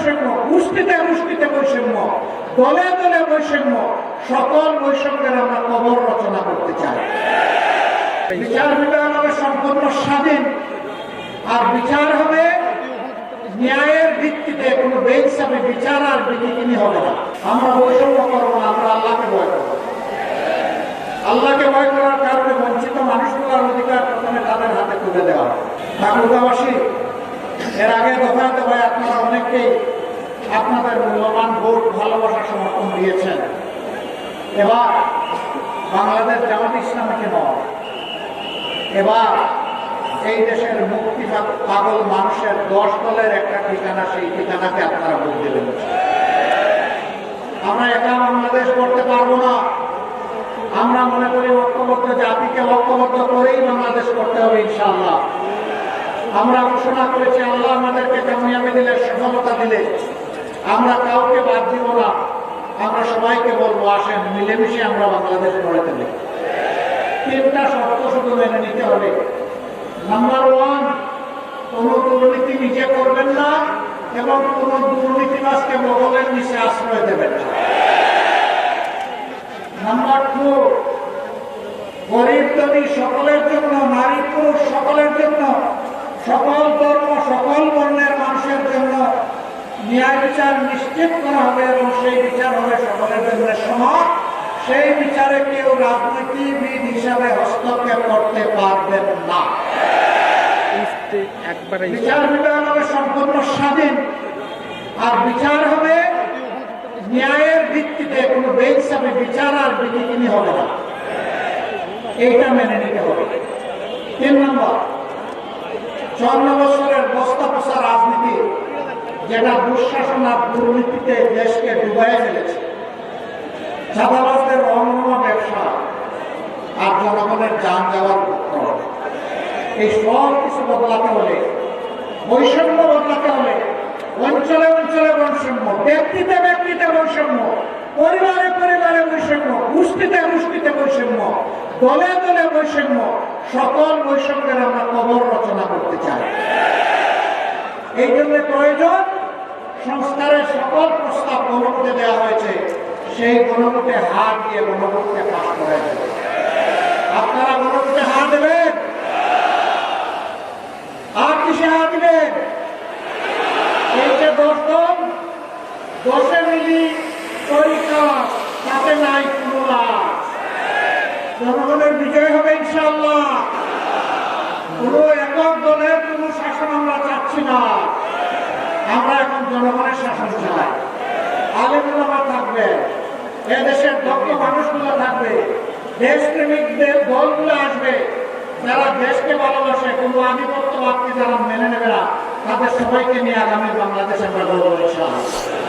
বৈষম্য, গোষ্ঠীতে গোষ্ঠীতে বৈষম্য, দলে দলে বৈষম্য, সকল বৈষম্যের আমরা কবর রচনা করতে চাই। বিচার বিভাগ হবে সম্পূর্ণ স্বাধীন, আর বিচার হবে ন্যায়ের ভিত্তিতে। কোনো বেইনসাফি বিচার আর বিধিকিনি হবে না। আমরা বৈষম্য করবো না, আমরা আল্লাহকে ভয় করবো। আল্লাহকে ভয় করার কারণে বঞ্চিত মানুষগুলোর অধিকার প্রথমে তাদের হাতে তুলে দেওয়া হয়। ঠাকুরগাঁওবাসী, এর আগে দফায় দফায় আপনারা অনেককেই আপনাদের মূল্যবান ভোট, ভালোবাসা, সমর্থন দিয়েছেন। এবার বাংলাদেশ জামাত ইসলামীকে নয়, এবার এই দেশের মুক্তি পাগল মানুষের 10 দলের একটা ঠিকানা, সেই ঠিকানাকে আপনারা ভোট দেবেন। আমরা একা বাংলাদেশ করতে পারবো না। আমরা মনে করি ঐক্যবদ্ধ জাতিকে ঐক্যবদ্ধ করেই বাংলাদেশ করতে হবে ইনশাআল্লাহ। আমরা ঘোষণা করেছি, আল্লাহ আমাদেরকে কামিয়াবি দিলে, সফলতা দিলে আমরা কাউকে বাদ দিব না। আমরা সবাইকে বলবো, আসেন মিলেমিশে আমরা বাংলাদেশ গড়ে তুলি। 3টা শর্ত শুধু মেনে নিতে হবে। নাম্বার 1, কোন দুর্নীতি নিজে করবেন না এবং কোন দুর্নীতিবাজকে বগলের নিচে আশ্রয় দেবেন না। নাম্বার 2, গরিব ধনী সকলের জন্য, নারী পুরুষ সকলের জন্য, সকল ধর্ম সকল বর্ণের মানুষের জন্য ন্যায় বিচার নিশ্চিত করা হবে এবং সেই বিচার হবে সকলের জন্য সমান। সেই বিচারে কেউ রাজনীতিবিদ হিসাবে হস্তক্ষেপ করতে পারবেন না। বিচার বিভাগ হবে সম্পূর্ণ স্বাধীন, আর বিচার হবে ন্যায়ের ভিত্তিতে। কোনো বেইনসাফি বিচার আর বিধিকিনি হবে না, এইটা মেনে নিতে হবে। 3 নম্বর, 54 বছরের বস্তা পোষা রাজনীতি, যেটা দুঃশাসন আর দুর্নীতিতে দেশকে ডুবাইয়ে ফেলেছে, চাঁদাবাজদের অনন্য ব্যবসা আর জনগণের যান যাওয়ার উপকরণ, এই সব কিছু বদলাতে হলে, বৈষম্য বদলাতে হলে, অঞ্চলে অঞ্চলে বৈষম্য, ব্যক্তিতে ব্যক্তিতে বৈষম্য, পরিবারে পরিবারে বৈষম্য, গোষ্ঠীতে গোষ্ঠীতে বৈষম্য, দলে দলে বৈষম্য, সকল বৈষম্যের আমরা কবর রচনা করতে চাই। এই জন্য প্রয়োজন সংস্কারের সকল প্রস্তাব গণভোটে দেওয়া হয়েছে, সেই গণভোটে হাত দিয়ে গণভোটকে পাস করে দেবে। আপনারা গণভোটে হাত দেবেন? আর কিসে হাত দিবেন? এই যে 10 দল, 10 মিলি তরিকা, তাতে নাই কোনো লাভ। জনগণের বিজয় হবে ইনশাআল্লাহ। কোন একক দলের কোন শাসন আমরা চাচ্ছি না। আমরা এখন জনগণের শাসন চাই। আলেম ওলামা থাকবে, এদেশের দক্ষ মানুষগুলো থাকবে, দেশপ্রেমিকদের দলগুলো আসবে, যারা দেশকে ভালোবাসে, কোনো আধিপত্যবাদকে যারা মেনে নেবে না, তাদের সবাইকে নিয়ে আগামী বাংলাদেশ আমরা গড়ব ইনশাআল্লাহ।